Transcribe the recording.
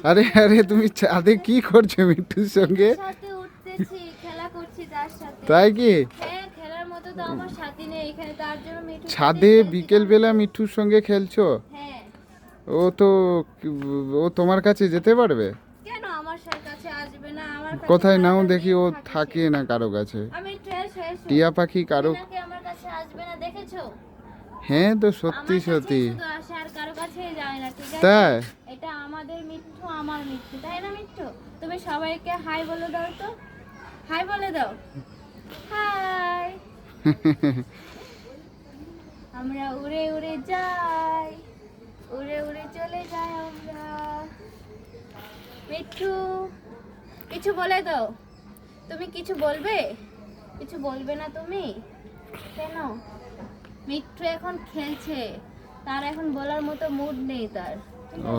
আরে আরে তুমি ছাদে কি করছো মিঠুর সঙ্গে? সাথে উঠতেছি, খেলা করছি তার সাথে। তাই কি? হ্যাঁ, খেলার মতো তো আমার সাথী নেই এখানে, তার জন্য মিঠুর সাথে ছাদে খেলছি বিকেল তার বেলা মতো। মিঠুর সঙ্গে খেলছো? হ্যাঁ। ও তো ও তোমার কাছে যেতে পারবে? কেন আমার কাছে আসবে না? আমার কাছে কোথায় নাও সারাটা দেখি, দিন ও থাকে সে। থাকে না কারো কাছে। আমি একটু এসো এসো। টিয়া পাখি তুমি কারো। নাকি আমার কাছে আসবে না, দেখেছো? হ্যাঁ তো সত্যি আমার কাছেই সত্যি। শুধু আসে, আর কারো কাছেই যায় না, ঠিক আছে? তাই? এটা আমাদের মিঠু, আমার মিঠু, তাই না মিঠু? তুমি সবাইকে হাই বলে দাও তো। হাই বলে দাও। হাই। আমরা উড়ে উড়ে যাই, উড়ে উড়ে চলে যাই আমরা। মিঠু, কিছু বলে দাও। তুমি কিছু বলবে? কিছু বলবে না তুমি? কেন? মিঠু এখন খেলছে, তার এখন বলার মতো মুড নেই তার, ঠিক আছে? ও